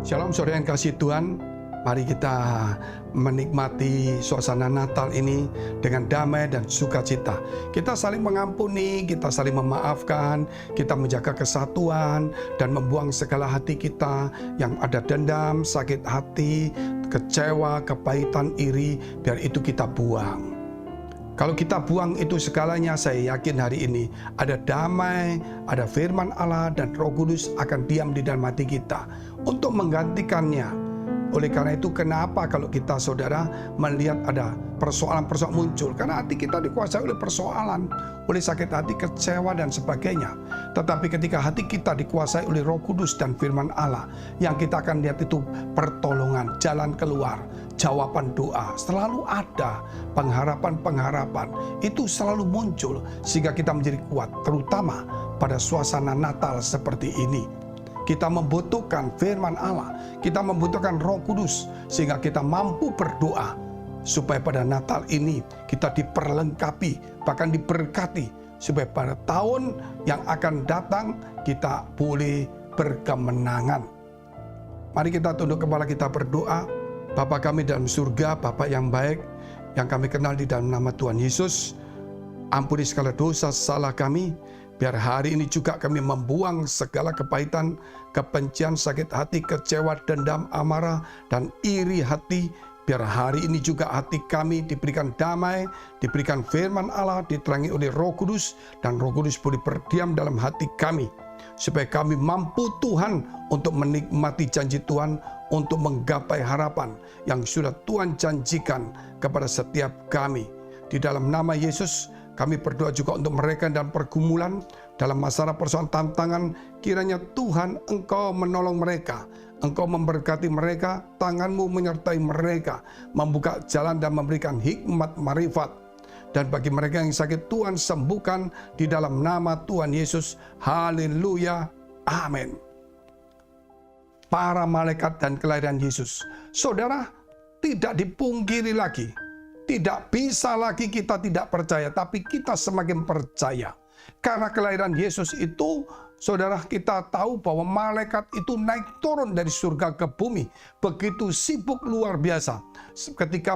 Shalom saudara yang kasih Tuhan, mari kita menikmati suasana Natal ini dengan damai dan sukacita. Kita saling mengampuni, kita saling memaafkan, kita menjaga kesatuan dan membuang segala hati kita yang ada dendam, sakit hati, kecewa, kepahitan, iri, biar itu kita buang. Kalau kita buang itu segalanya, saya yakin hari ini ada damai, ada firman Allah dan Roh Kudus akan diam di dalam hati kita untuk menggantikannya. Oleh karena itu, kenapa kalau kita saudara melihat ada persoalan-persoalan muncul? Karena hati kita dikuasai oleh persoalan, oleh sakit hati, kecewa dan sebagainya. Tetapi ketika hati kita dikuasai oleh Roh Kudus dan firman Allah, yang kita akan lihat itu pertolongan, jalan keluar, jawaban doa, selalu ada pengharapan-pengharapan. Itu selalu muncul sehingga kita menjadi kuat, terutama pada suasana Natal seperti ini. Kita membutuhkan firman Allah, kita membutuhkan Roh Kudus sehingga kita mampu berdoa supaya pada Natal ini kita diperlengkapi, bahkan diberkati, supaya pada tahun yang akan datang kita boleh berkemenangan. Mari kita tunduk kepala kita berdoa. Bapa kami dalam surga, Bapa yang baik, yang kami kenal di dalam nama Tuhan Yesus, ampuni segala dosa salah kami. Biar hari ini juga kami membuang segala kepahitan, kebencian, sakit hati, kecewa, dendam, amarah, dan iri hati. Biar hari ini juga hati kami diberikan damai, diberikan firman Allah, diterangi oleh Roh Kudus, dan Roh Kudus boleh berdiam dalam hati kami. Supaya kami mampu Tuhan untuk menikmati janji Tuhan, untuk menggapai harapan yang sudah Tuhan janjikan kepada setiap kami. Di dalam nama Yesus, kami berdoa juga untuk mereka dalam pergumulan, dalam masalah persoalan tantangan. Kiranya Tuhan Engkau menolong mereka, Engkau memberkati mereka, tangan-Mu menyertai mereka, membuka jalan dan memberikan hikmat marifat. Dan bagi mereka yang sakit, Tuhan sembuhkan di dalam nama Tuhan Yesus. Haleluya, amin. Para malaikat dan kelahiran Yesus, saudara, tidak dipungkiri lagi. Tidak bisa lagi kita tidak percaya, tapi kita semakin percaya. Karena kelahiran Yesus itu, saudara, kita tahu bahwa malaikat itu naik turun dari surga ke bumi. Begitu sibuk luar biasa. Ketika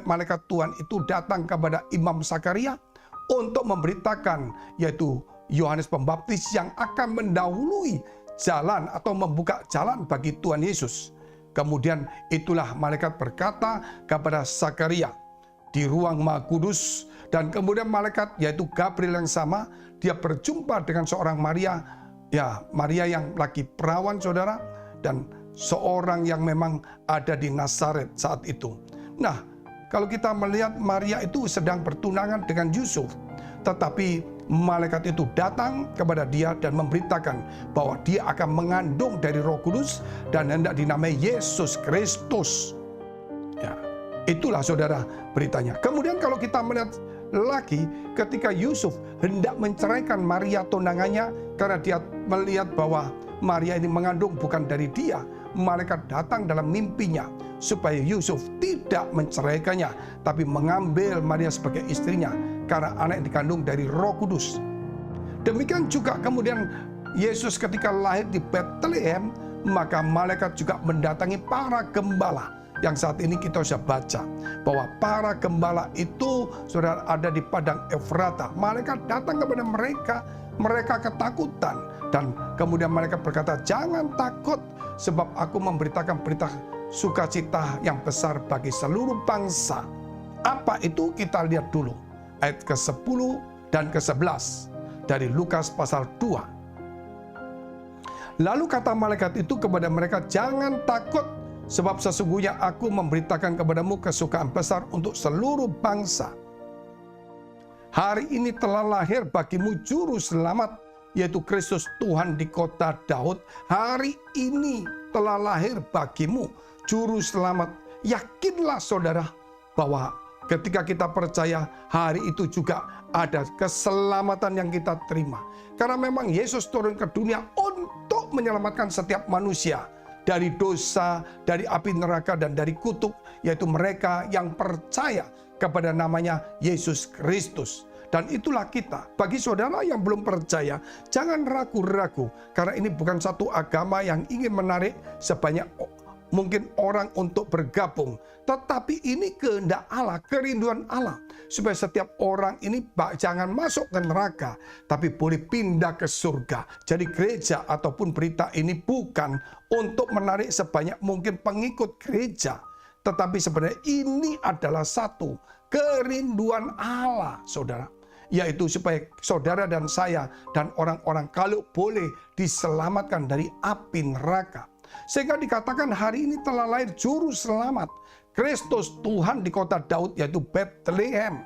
malaikat Tuhan itu datang kepada Imam Zakaria untuk memberitakan, yaitu Yohanes Pembaptis yang akan mendahului jalan atau membuka jalan bagi Tuhan Yesus. Kemudian itulah malaikat berkata kepada Zakaria di ruang Maha Kudus, dan kemudian malaikat yaitu Gabriel yang sama, dia berjumpa dengan seorang Maria, ya Maria yang lagi perawan saudara, dan seorang yang memang ada di Nazaret saat itu. Nah, kalau kita melihat Maria itu sedang bertunangan dengan Yusuf, tetapi malaikat itu datang kepada dia dan memberitakan bahwa dia akan mengandung dari Roh Kudus dan hendak dinamai Yesus Kristus. Ya. Itulah saudara beritanya. Kemudian kalau kita melihat lagi ketika Yusuf hendak menceraikan Maria tunangannya karena dia melihat bahwa Maria ini mengandung bukan dari dia, malaikat datang dalam mimpinya supaya Yusuf tidak menceraikannya tapi mengambil Maria sebagai istrinya karena anak yang dikandung dari Roh Kudus. Demikian juga kemudian Yesus ketika lahir di Bethlehem, maka malaikat juga mendatangi para gembala. Yang saat ini kita bisa baca bahwa para gembala itu sudah ada di padang Efrata. Malaikat datang kepada mereka, mereka ketakutan. Dan kemudian mereka berkata, jangan takut sebab aku memberitakan berita sukacita yang besar bagi seluruh bangsa. Apa itu? Kita lihat dulu ayat ke-10 dan ke-11 dari Lukas pasal 2. Lalu kata malaikat itu kepada mereka, jangan takut, sebab sesungguhnya aku memberitakan kepadamu kesukaan besar untuk seluruh bangsa. Hari ini telah lahir bagimu juru selamat, yaitu Kristus Tuhan di kota Daud. Hari ini telah lahir bagimu juru selamat. Yakinlah saudara bahwa ketika kita percaya, hari itu juga ada keselamatan yang kita terima. Karena memang Yesus turun ke dunia untuk menyelamatkan setiap manusia dari dosa, dari api neraka, dan dari kutuk, yaitu mereka yang percaya kepada namanya Yesus Kristus. Dan itulah kita. Bagi saudara yang belum percaya, jangan ragu-ragu. Karena ini bukan satu agama yang ingin menarik sebanyak mungkin orang untuk bergabung. Tetapi ini kehendak Allah, kerinduan Allah. Supaya setiap orang ini jangan masuk ke neraka, tapi boleh pindah ke surga. Jadi gereja ataupun berita ini bukan untuk menarik sebanyak mungkin pengikut gereja. Tetapi sebenarnya ini adalah satu kerinduan Allah, saudara. Yaitu supaya saudara dan saya dan orang-orang kalau boleh diselamatkan dari api neraka. Sehingga dikatakan hari ini telah lahir juru selamat, Kristus Tuhan di kota Daud, yaitu Bethlehem.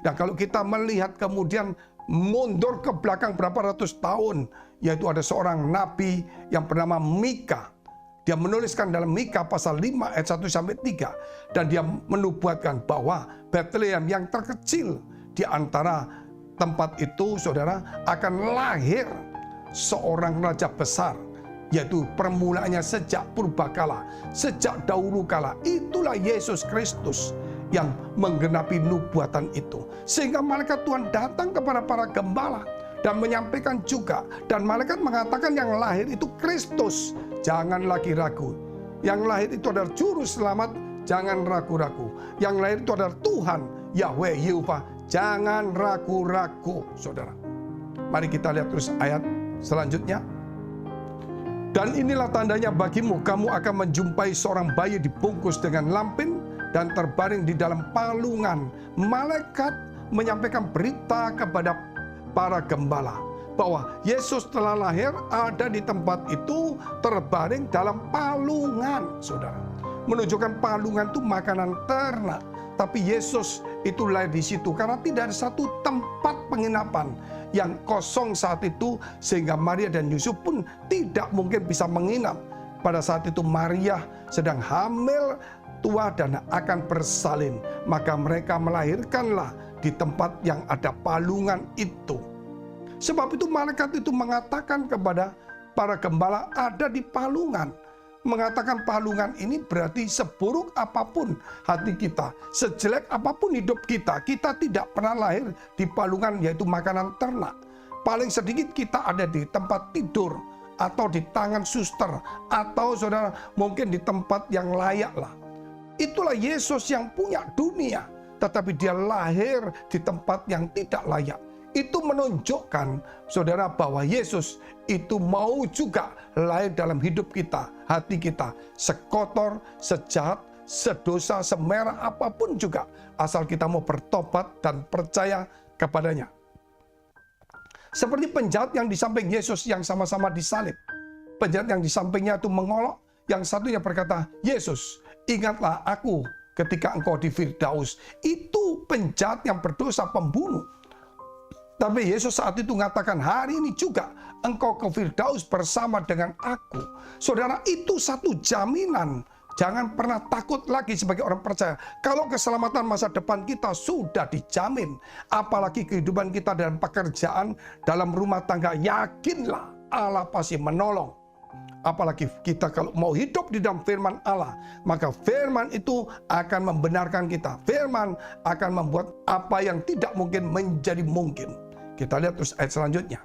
Dan kalau kita melihat kemudian mundur ke belakang berapa ratus tahun, yaitu ada seorang nabi yang bernama Mika. Dia menuliskan dalam Mika pasal 5 ayat 1-3. Dan dia menubuatkan bahwa Bethlehem yang terkecil di antara tempat itu, saudara, akan lahir seorang raja besar. Yaitu permulaannya sejak purbakala, sejak dahulu kala. Itulah Yesus Kristus yang menggenapi nubuatan itu. Sehingga malaikat Tuhan datang kepada para gembala dan menyampaikan juga. Dan malaikat mengatakan yang lahir itu Kristus. Jangan lagi ragu. Yang lahir itu adalah juru selamat. Jangan ragu-ragu. Yang lahir itu adalah Tuhan, Yahweh, Yehova. Jangan ragu-ragu, saudara. Mari kita lihat terus ayat selanjutnya. Dan inilah tandanya bagimu, kamu akan menjumpai seorang bayi dibungkus dengan lampin dan terbaring di dalam palungan. Malaikat menyampaikan berita kepada para gembala bahwa Yesus telah lahir, ada di tempat itu, terbaring dalam palungan, saudara. Menunjukkan palungan itu makanan ternak. Tapi Yesus itu lahir di situ karena tidak ada satu tempat penginapan yang kosong saat itu, sehingga Maria dan Yusuf pun tidak mungkin bisa menginap. Pada saat itu Maria sedang hamil tua dan akan bersalin, maka mereka melahirkanlah di tempat yang ada palungan itu. Sebab itu malaikat itu mengatakan kepada para gembala ada di palungan. Mengatakan palungan ini berarti seburuk apapun hati kita, sejelek apapun hidup kita, kita tidak pernah lahir di palungan, yaitu makanan ternak. Paling sedikit kita ada di tempat tidur, atau di tangan suster, atau saudara mungkin di tempat yang layak lah. Itulah Yesus yang punya dunia, tetapi dia lahir di tempat yang tidak layak. Itu menunjukkan, saudara, bahwa Yesus itu mau juga lahir dalam hidup kita, hati kita, sekotor, sejahat, sedosa, semerah apapun juga, asal kita mau bertobat dan percaya kepadanya. Seperti penjahat yang di samping Yesus yang sama-sama disalib. Penjahat yang di sampingnya itu mengolok, yang satunya berkata, Yesus, ingatlah aku ketika engkau di Firdaus. Itu penjahat yang berdosa, pembunuh. Tapi Yesus saat itu mengatakan, hari ini juga engkau ke Firdaus bersama dengan aku. Saudara, itu satu jaminan. Jangan pernah takut lagi sebagai orang percaya. Kalau keselamatan masa depan kita sudah dijamin, apalagi kehidupan kita dalam pekerjaan, dalam rumah tangga, yakinlah Allah pasti menolong. Apalagi kita kalau mau hidup di dalam firman Allah, maka firman itu akan membenarkan kita. Firman akan membuat apa yang tidak mungkin menjadi mungkin. Kita lihat terus ayat selanjutnya.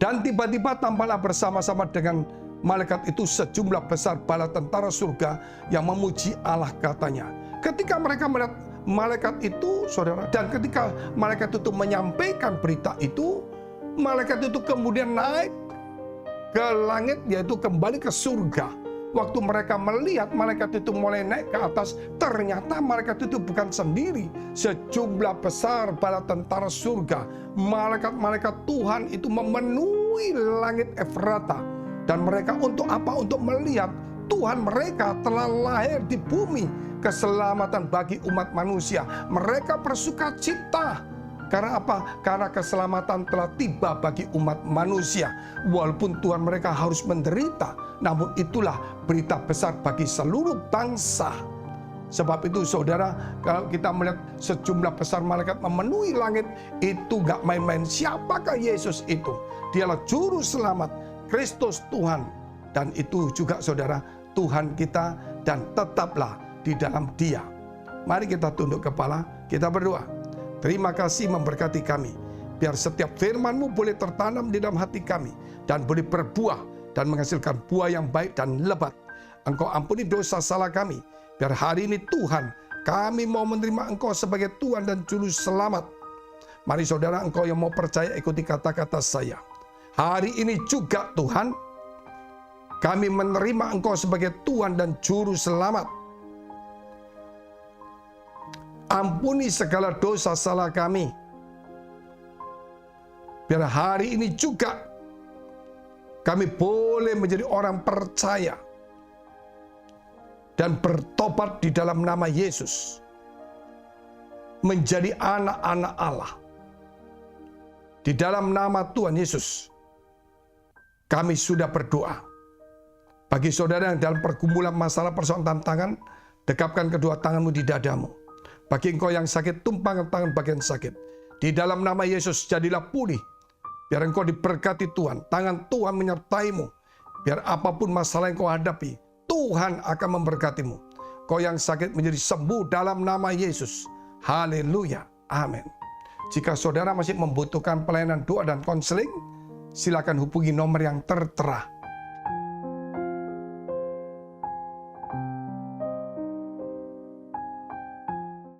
Dan tiba-tiba tampaklah bersama-sama dengan malaikat itu sejumlah besar bala tentara surga yang memuji Allah, katanya. Ketika mereka melihat malaikat itu, saudara, dan ketika malaikat itu menyampaikan berita itu, malaikat itu kemudian naik ke langit, yaitu kembali ke surga. Waktu mereka melihat malaikat itu mulai naik ke atas, ternyata malaikat itu bukan sendiri. Sejumlah besar bala tentara surga, malaikat-malaikat Tuhan itu memenuhi langit Efrata. Dan mereka untuk apa? Untuk melihat Tuhan mereka telah lahir di bumi. Keselamatan bagi umat manusia. Mereka bersuka cita. Karena apa? Karena keselamatan telah tiba bagi umat manusia. Walaupun Tuhan mereka harus menderita, namun itulah berita besar bagi seluruh bangsa. Sebab itu saudara, kalau kita melihat sejumlah besar malaikat memenuhi langit, itu gak main-main. Siapakah Yesus itu? Dialah juru selamat, Kristus Tuhan. Dan itu juga saudara, Tuhan kita, dan tetaplah di dalam Dia. Mari kita tunduk kepala, kita berdoa. Terima kasih memberkati kami. Biar setiap firman-Mu boleh tertanam di dalam hati kami dan boleh berbuah dan menghasilkan buah yang baik dan lebat. Engkau ampuni dosa salah kami. Biar hari ini Tuhan, kami mau menerima Engkau sebagai Tuhan dan Juru Selamat. Mari saudara, engkau yang mau percaya ikuti kata-kata saya. Hari ini juga Tuhan, kami menerima Engkau sebagai Tuhan dan Juru Selamat. Ampuni segala dosa salah kami. Biar hari ini juga kami boleh menjadi orang percaya dan bertobat di dalam nama Yesus. Menjadi anak-anak Allah. Di dalam nama Tuhan Yesus, kami sudah berdoa. Bagi saudara yang dalam pergumulan masalah persoalan tantangan, dekapkan kedua tanganmu di dadamu. Bagi engkau yang sakit, tumpangkan tangan bagian sakit. Di dalam nama Yesus, jadilah pulih. Biar engkau diberkati Tuhan. Tangan Tuhan menyertaimu. Biar apapun masalah yang kau hadapi, Tuhan akan memberkatimu. Kau yang sakit menjadi sembuh dalam nama Yesus. Haleluya. Amin. Jika saudara masih membutuhkan pelayanan doa dan konseling, silakan hubungi nomor yang tertera.